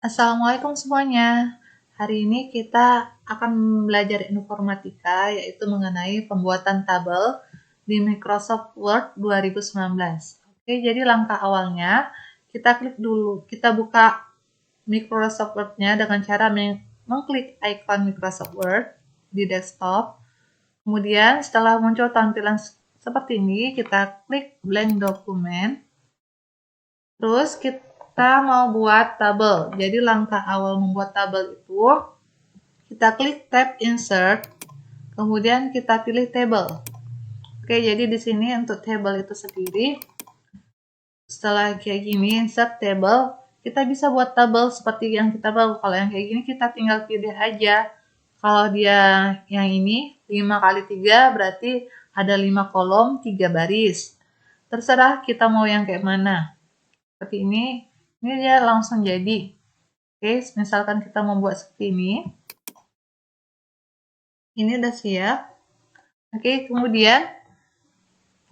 Assalamualaikum semuanya. Hari ini kita akan belajar informatika, yaitu mengenai pembuatan tabel di Microsoft Word 2019. Oke, jadi langkah awalnya kita klik dulu, kita buka Microsoft Word-nya dengan cara mengklik icon Microsoft Word di desktop. Kemudian setelah muncul tampilan seperti ini, kita klik blank document. Terus kita mau buat tabel. Jadi langkah awal membuat tabel itu, kita klik tab insert, kemudian kita pilih table. Oke, jadi di sini untuk table itu sendiri, setelah kayak gini insert table, kita bisa buat tabel seperti yang kita mau. Kalau yang kayak gini kita tinggal pilih aja. Kalau dia yang ini 5 kali 3 berarti ada 5 kolom, 3 baris. Terserah kita mau yang kayak mana. Seperti ini dia langsung jadi. Oke, misalkan kita mau buat seperti ini. Ini udah siap. Oke, kemudian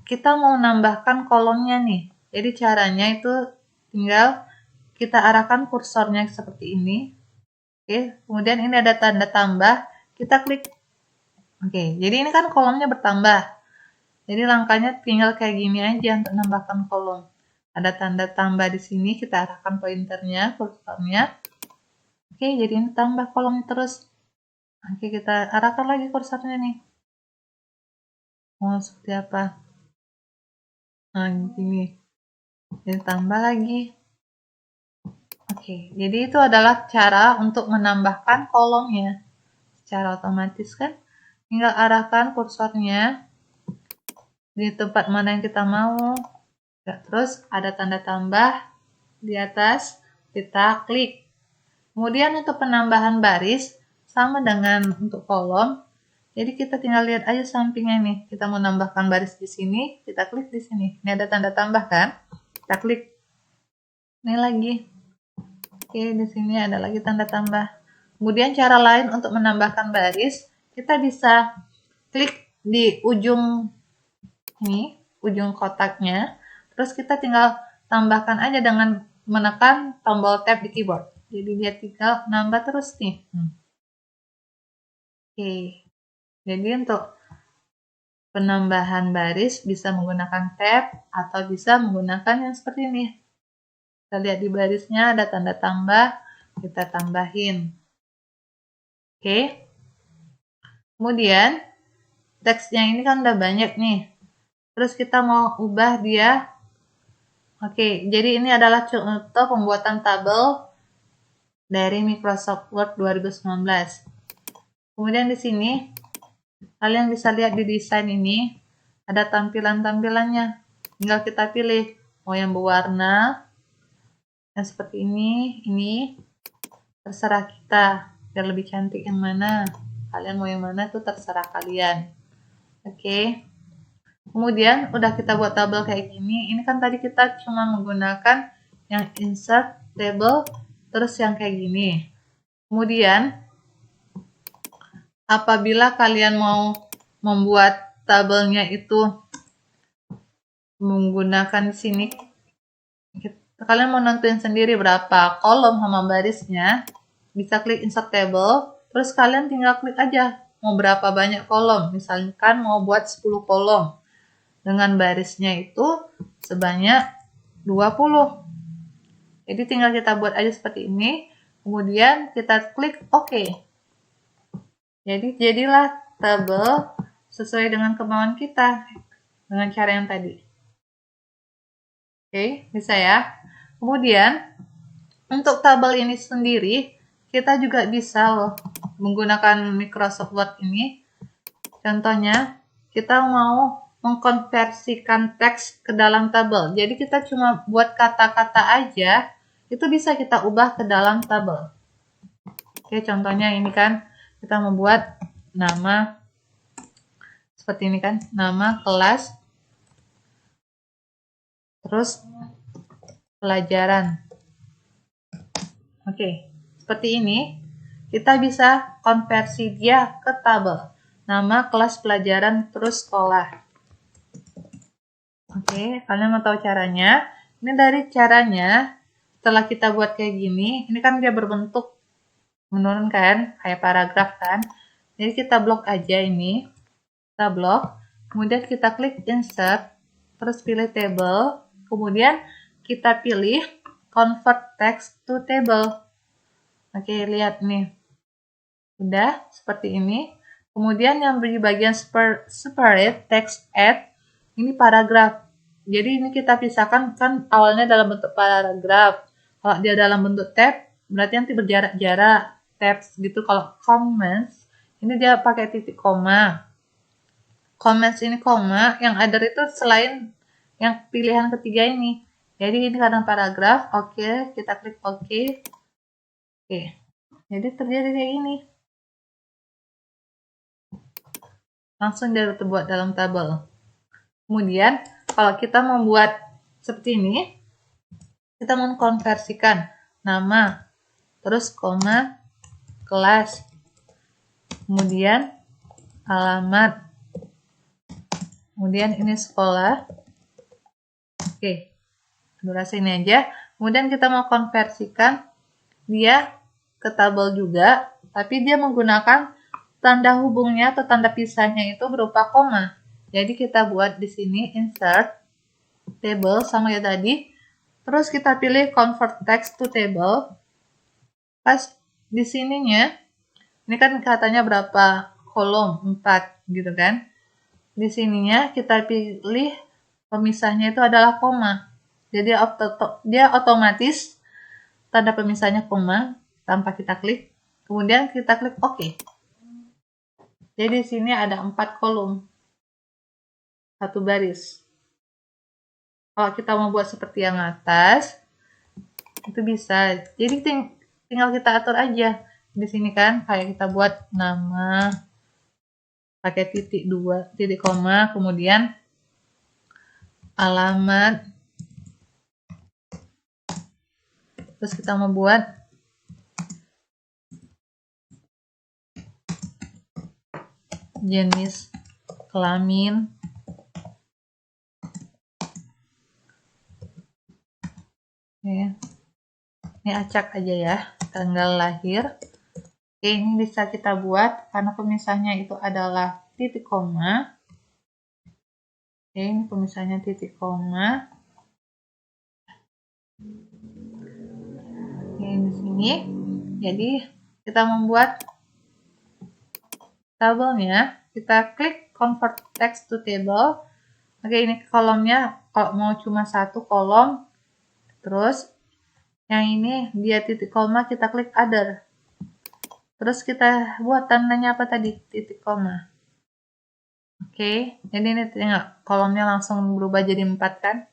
kita mau nambahkan kolomnya nih. Jadi caranya itu tinggal kita arahkan kursornya seperti ini. Oke, kemudian ini ada tanda tambah, kita klik. Oke, jadi ini kan kolomnya bertambah. Jadi langkahnya tinggal kayak gini aja untuk nambahkan kolom. Ada tanda tambah di sini, kita arahkan pointernya, kursornya. Oke, jadi ini tambah kolomnya terus. Oke, kita arahkan lagi kursornya nih. Mau seperti apa? Nah, gini. Jadi tambah lagi. Oke, jadi itu adalah cara untuk menambahkan kolomnya. Secara otomatis kan. Tinggal arahkan kursornya di tempat mana yang kita mau. Terus ada tanda tambah di atas, kita klik. Kemudian untuk penambahan baris, sama dengan untuk kolom. Jadi kita tinggal lihat aja sampingnya nih. Kita mau nambahkan baris di sini, kita klik di sini. Ini ada tanda tambah kan? Kita klik. Ini lagi. Oke, di sini ada lagi tanda tambah. Kemudian cara lain untuk menambahkan baris, kita bisa klik di ujung ini, ujung kotaknya. Terus kita tinggal tambahkan aja dengan menekan tombol tab di keyboard. Jadi dia tinggal nambah terus nih. Oke. Jadi untuk penambahan baris bisa menggunakan tab atau bisa menggunakan yang seperti ini. Kita lihat di barisnya ada tanda tambah, kita tambahin. Oke. Kemudian teksnya ini kan udah banyak nih. Terus kita mau ubah dia. Oke, jadi ini adalah contoh pembuatan tabel dari Microsoft Word 2019. Kemudian di sini kalian bisa lihat di desain ini ada tampilan-tampilannya. Tinggal kita pilih mau yang berwarna, yang seperti ini terserah kita. Biar lebih cantik yang mana. Kalian mau yang mana tuh terserah kalian. Oke. Kemudian udah kita buat tabel kayak gini. Ini kan tadi kita cuma menggunakan yang insert table terus yang kayak gini. Kemudian apabila kalian mau membuat tabelnya itu menggunakan di sini, kalian mau nentuin sendiri berapa kolom sama barisnya, bisa klik insert table, terus kalian tinggal klik aja mau berapa banyak kolom. Misalkan mau buat 10 kolom dengan barisnya itu sebanyak 20. Jadi tinggal kita buat aja seperti ini, kemudian kita klik OK. Jadi jadilah tabel sesuai dengan kemauan kita dengan cara yang tadi. Oke, bisa ya. Kemudian untuk tabel ini sendiri kita juga bisa loh menggunakan Microsoft Word ini. Contohnya kita mau mengkonversikan teks ke dalam tabel. Jadi kita cuma buat kata-kata aja, itu bisa kita ubah ke dalam tabel. Oke, contohnya ini kan kita membuat nama seperti ini kan, nama kelas, terus pelajaran. Oke, seperti ini kita bisa konversi dia ke tabel. Nama, kelas, pelajaran, terus sekolah. Oke, kalian mau tahu caranya? Ini dari caranya, setelah kita buat kayak gini, ini kan dia berbentuk menurun kan, kayak paragraf kan. Jadi kita blok aja ini, kita blok, kemudian kita klik insert, terus pilih table, kemudian kita pilih convert text to table. Oke, lihat nih. Udah seperti ini. Kemudian yang di bagian separate text add, ini paragraf. Jadi ini kita pisahkan, kan awalnya dalam bentuk paragraf. Kalau dia dalam bentuk tab, berarti nanti berjarak-jarak. Tabs gitu. Kalau comments, ini dia pakai titik koma. Comments ini koma, yang other itu selain yang pilihan ketiga ini. Jadi ini karena paragraf, oke, kita klik oke. Oke, jadi terjadi kayak gini. Langsung dia terbuat dalam tabel. Kemudian, kalau kita membuat seperti ini, kita mengkonversikan nama, terus koma, kelas, kemudian alamat, kemudian ini sekolah. Oke, durasi ini aja. Kemudian kita mau konversikan dia ke tabel juga, tapi dia menggunakan tanda hubungnya atau tanda pisahnya itu berupa koma. Jadi kita buat di sini insert table sama kayak tadi. Terus kita pilih convert text to table. Pas di sininya, ini kan katanya berapa kolom? 4 gitu kan. Di sininya kita pilih pemisahnya itu adalah koma. Jadi dia otomatis tanda pemisahnya koma tanpa kita klik. Kemudian kita klik OK. Jadi di sini ada 4 kolom. 1 baris. Kalau kita mau buat seperti yang atas, itu bisa. Jadi tinggal kita atur aja. Di sini kan kayak kita buat nama pakai titik 2, titik koma, kemudian alamat. Terus kita mau buat jenis kelamin. Oke. Ini acak aja ya, tanggal lahir. Oke, ini bisa kita buat karena pemisahnya itu adalah titik koma. Oke, ini pemisahnya titik koma. Oke, di sini. Jadi, kita membuat tabelnya. Kita klik convert text to table. Oke, ini kolomnya kalau mau cuma 1 kolom. Terus yang ini dia titik koma, kita klik other. Terus kita buat tandanya apa tadi? Titik koma. Oke, jadi ini tinggal kolomnya langsung berubah jadi 4 kan?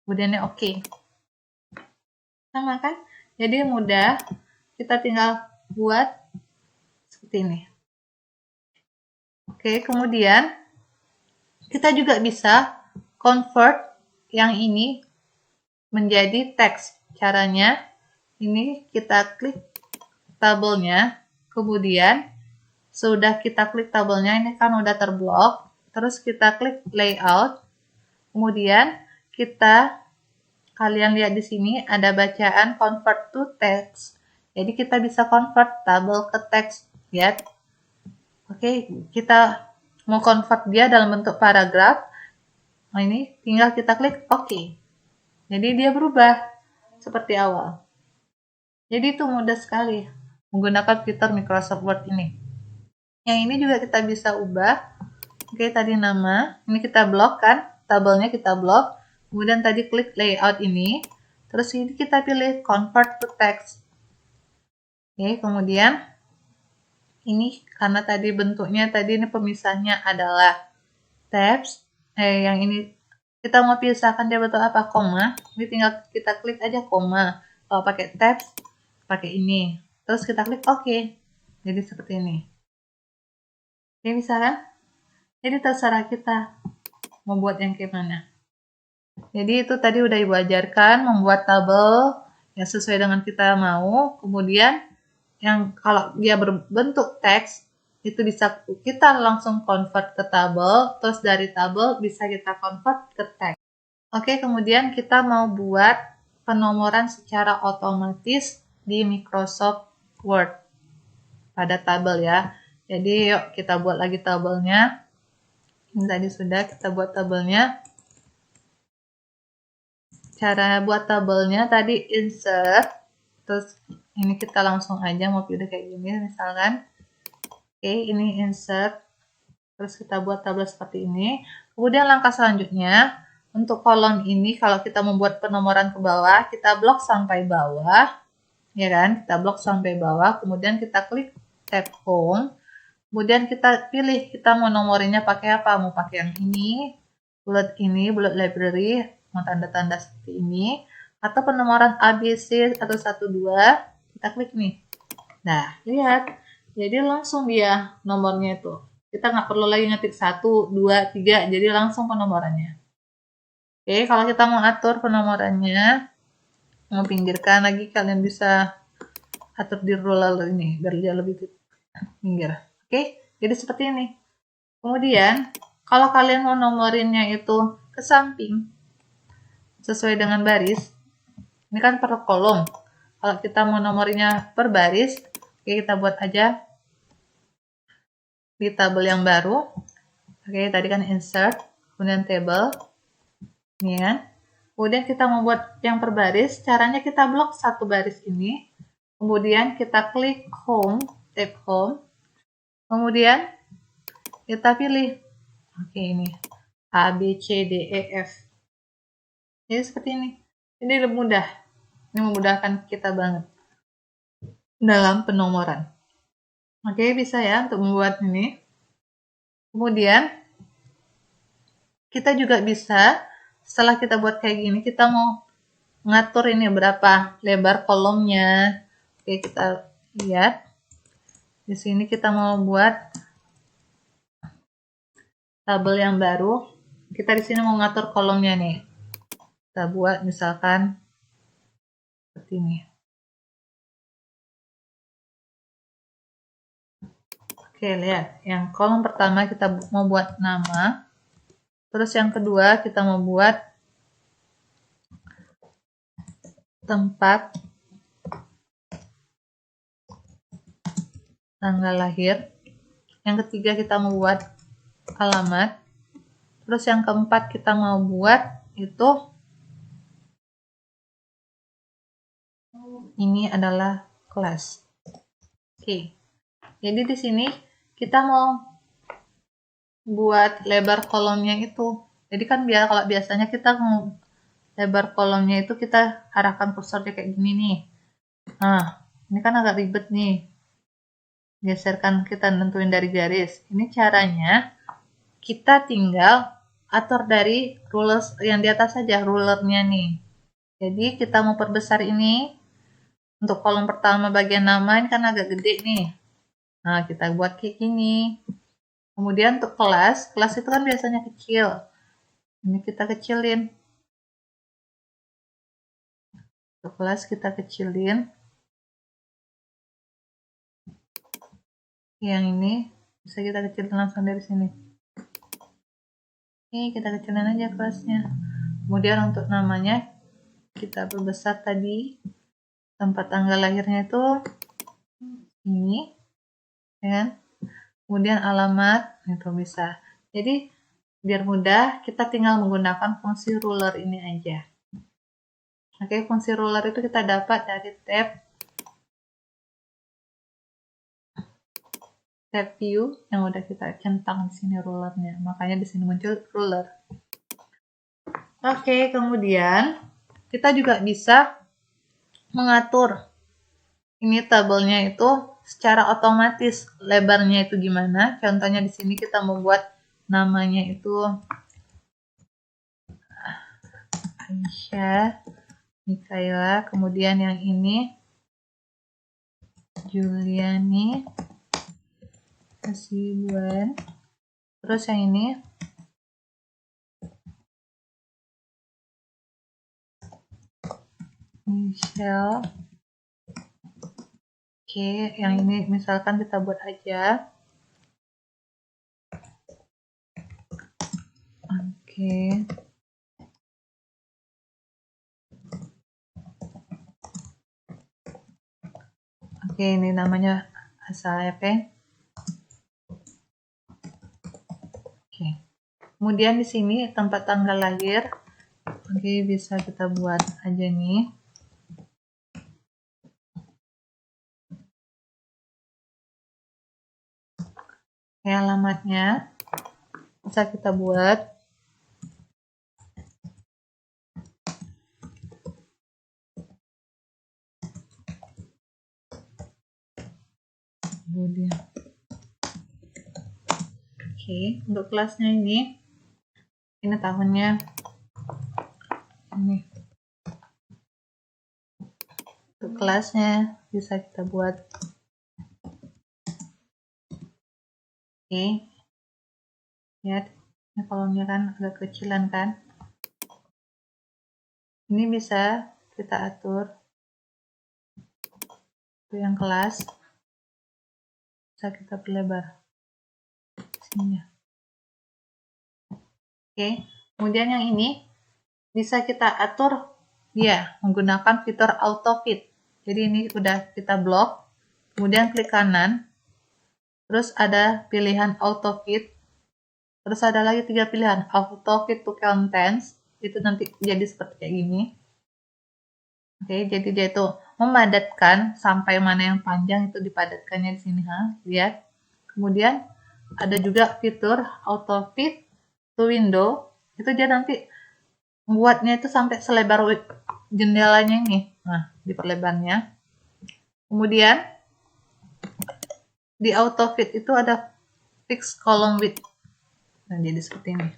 Kemudian ini oke. Sama kan? Jadi mudah. Kita tinggal buat seperti ini. Oke, kemudian kita juga bisa convert yang ini menjadi teks. Caranya, ini kita klik tabelnya, kemudian sudah kita klik tabelnya, ini kan udah terblok, terus kita klik layout, kemudian kalian lihat di sini ada bacaan convert to text. Jadi kita bisa convert tabel ke teks, lihat. Oke, kita mau convert dia dalam bentuk paragraf. Nah, ini tinggal kita klik OK. Jadi dia berubah seperti awal. Jadi itu mudah sekali menggunakan fitur Microsoft Word ini. Yang ini juga kita bisa ubah. Oke, tadi nama, ini kita blok kan, tabelnya kita blok. Kemudian tadi klik layout ini, terus ini kita pilih convert to text. Oke, kemudian ini karena tadi bentuknya tadi ini pemisahnya adalah tabs. Yang ini kita mau pisahkan dia bentuk apa? Koma. Ini tinggal kita klik aja koma. Kalau pakai tabs, pakai ini. Terus kita klik OK. Jadi seperti ini. Oke, bisa kan? Jadi terserah kita mau buat yang kayak mana. Jadi itu tadi udah Ibu ajarkan membuat tabel yang sesuai dengan kita mau. Kemudian yang kalau dia berbentuk teks, itu bisa kita langsung convert ke tabel, terus dari tabel bisa kita convert ke teks. Oke, kemudian kita mau buat penomoran secara otomatis di Microsoft Word pada tabel ya. Jadi yuk kita buat lagi tabelnya. Ini tadi sudah kita buat tabelnya. Cara buat tabelnya tadi insert, terus ini kita langsung aja mau pilih kayak gini misalkan. Oke, ini insert, terus kita buat tabel seperti ini. Kemudian langkah selanjutnya, untuk kolom ini kalau kita membuat penomoran ke bawah, kita blok sampai bawah, ya kan? Kita blok sampai bawah, kemudian kita klik tab home, kemudian kita pilih kita mau nomorinya pakai apa, mau pakai yang ini, bullet library, mau tanda-tanda seperti ini, atau penomoran ABC atau 1, 2, kita klik nih. Nah, lihat, jadi langsung dia nomornya itu. Kita nggak perlu lagi ngetik 1, 2, 3, jadi langsung penomorannya. Oke, kalau kita mau atur penomorannya, mau pinggirkan lagi, kalian bisa atur di ruler ini, biar dia lebih pinggir. Oke, jadi seperti ini. Kemudian, kalau kalian mau nomorinnya itu ke samping, sesuai dengan baris, ini kan per kolom. Kalau kita mau nomorinya per baris, oke, kita buat aja di tabel yang baru. Oke, tadi kan insert, kemudian table, ini kan. Kemudian kita membuat yang per baris, caranya kita blok satu baris ini, kemudian kita klik home, tab home, kemudian kita pilih, oke ini, A, B, C, D, E, F. Jadi seperti ini. Ini lebih mudah. Ini memudahkan kita banget dalam penomoran. Oke, bisa ya untuk membuat ini. Kemudian, kita juga bisa, setelah kita buat kayak gini, kita mau ngatur ini berapa lebar kolomnya. Oke, kita lihat. Di sini kita mau buat tabel yang baru. Kita di sini mau ngatur kolomnya nih. Kita buat misalkan seperti ini. Oke, lihat. Yang kolom pertama kita mau buat nama. Terus yang kedua kita mau buat tempat, tanggal lahir. Yang ketiga kita mau buat alamat. Terus yang keempat kita mau buat itu ini adalah kelas. Oke. Jadi di sini kita mau buat lebar kolomnya itu. Jadi kan kalau biasanya kita mau lebar kolomnya itu kita arahkan kursornya kayak gini nih. Nah, ini kan agak ribet nih. Geserkan, kita nentuin dari garis. Ini caranya kita tinggal atur dari ruler yang di atas saja, rulernya nih. Jadi kita mau perbesar ini. Untuk kolom pertama bagian nama ini kan agak gede nih. Nah, kita buat kayak gini. Kemudian untuk kelas itu kan biasanya kecil. Ini kita kecilin. Untuk kelas kita kecilin. Yang ini bisa kita kecilin langsung dari sini. Oke, kita kecilin aja kelasnya. Kemudian untuk namanya kita perbesar tadi. Tempat tanggal lahirnya itu ini, ya. Kemudian alamat itu bisa. Jadi biar mudah, kita tinggal menggunakan fungsi ruler ini aja. Oke, fungsi ruler itu kita dapat dari tab view yang udah kita centang di sini rulernya. Makanya di sini muncul ruler. Oke, kemudian kita juga bisa mengatur ini tabelnya itu secara otomatis lebarnya itu gimana. Contohnya di sini kita membuat namanya itu Aisyah, Mikaela, kemudian yang ini Juliani, Hasibuan, terus yang ini Michelle. Oke, yang ini misalkan kita buat aja. Oke. Oke, ini namanya asal ya, Oke. Kemudian di sini tempat tanggal lahir. Oke, bisa kita buat aja nih. Alamatnya bisa kita buat. Kemudian untuk kelasnya ini tahunnya ini. Untuk kelasnya bisa kita buat. Lihat, ini kolomnya kan agak kecilan kan. Ini bisa kita atur. Itu yang kelas bisa kita perlebar sini. Kemudian yang ini bisa kita atur menggunakan fitur auto fit. Jadi ini udah kita blok, kemudian klik kanan, terus ada pilihan auto fit, terus ada lagi 3 pilihan auto fit to contents, itu nanti jadi seperti kayak gini. Jadi dia itu memadatkan sampai mana yang panjang itu dipadatkannya di sini, lihat. Kemudian ada juga fitur auto fit to window, itu dia nanti membuatnya itu sampai selebar jendelanya ini. Nah, diperlebarnya. Kemudian di auto fit itu ada fix column width. Nah, jadi seperti ini.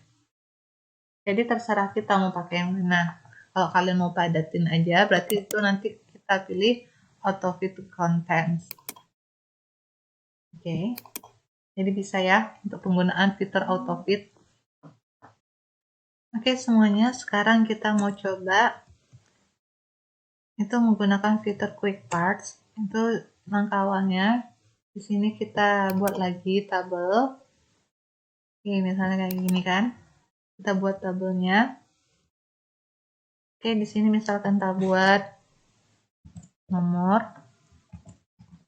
Jadi terserah kita mau pakai yang mana. Kalau kalian mau padatin aja, berarti itu nanti kita pilih auto fit to contents. Jadi bisa ya untuk penggunaan fitur auto fit. Semuanya sekarang kita mau coba itu menggunakan fitur quick parts. Itu langkah awalnya. Di sini kita buat lagi tabel. Misalnya kayak gini kan. Kita buat tabelnya. Di sini misalkan kita buat nomor,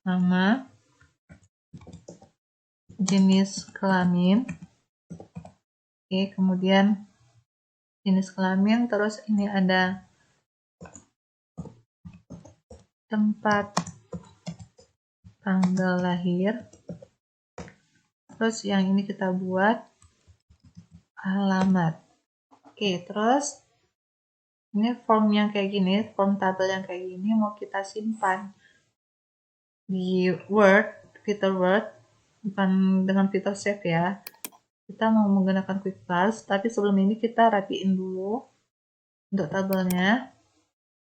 nama, jenis kelamin. Kemudian jenis kelamin, terus ini ada tempat tanggal lahir. Terus yang ini kita buat alamat. Terus ini form yang kayak gini, form tabel yang kayak gini mau kita simpan di Word, fitur Word, bukan dengan fitur save ya. Kita mau menggunakan quick parts, tapi sebelum ini kita rapiin dulu untuk tabelnya.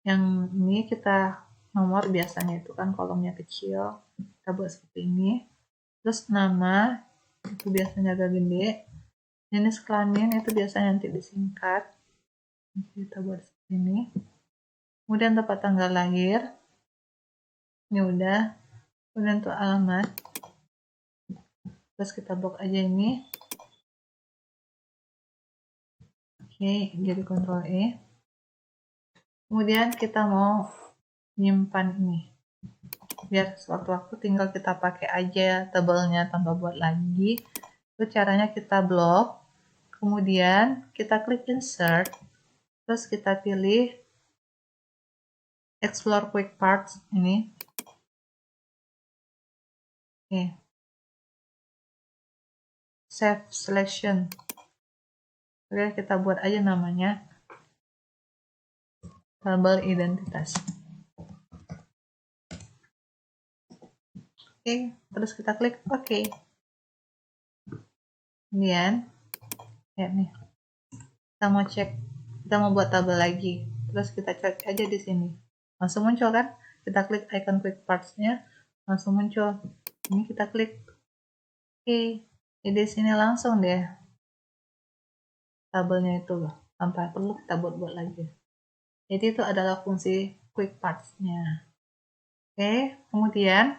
Yang ini kita nomor, biasanya itu kan kolomnya kecil, kita buat seperti ini. Terus nama itu biasanya agak gede. Jenis kelamin itu biasanya nanti disingkat. Kita buat seperti ini. Kemudian tempat tanggal lahir. Ini udah. Kemudian untuk alamat. Terus kita blok aja ini. Jadi Ctrl E. Kemudian kita mau nyimpan ini. Biar sewaktu-waktu tinggal kita pakai aja tabelnya tanpa buat lagi. Itu caranya kita blok. Kemudian kita klik insert. Terus kita pilih explore quick parts ini. Save selection. Kita buat aja namanya tabel identitas. Terus kita klik OK. Kemudian lihat nih, kita mau cek, kita mau buat tabel lagi. Terus kita cek aja di sini, langsung muncul kan. Kita klik icon quick parts-nya, langsung muncul. Ini kita klik jadi di sini langsung deh tabelnya itu loh, tanpa perlu kita buat-buat lagi. Jadi itu adalah fungsi quick parts-nya. Kemudian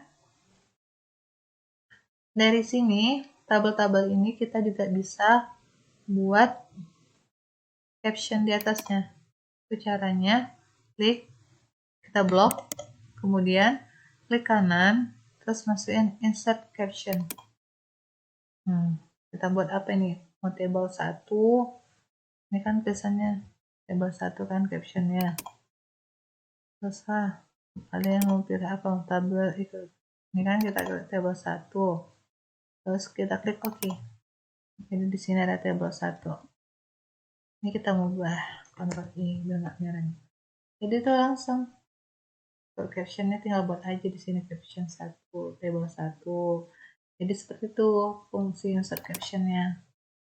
dari sini tabel-tabel ini kita juga bisa buat caption di atasnya. Itu caranya, klik, kita blok, kemudian klik kanan, terus masukin insert caption. Kita buat apa ini? Mau table 1. Ini kan tulisannya table 1 kan captionnya. Terus kalian mau pilih apa? Tabel itu. Ini kan kita klik table 1. Terus kita klik OK. Jadi di sini ada table 1. Ini kita ubah Ctrl I biar nggak merah. Jadi itu langsung untuk captionnya tinggal buat aja di sini caption 1, table 1. Jadi seperti itu fungsi insert captionnya.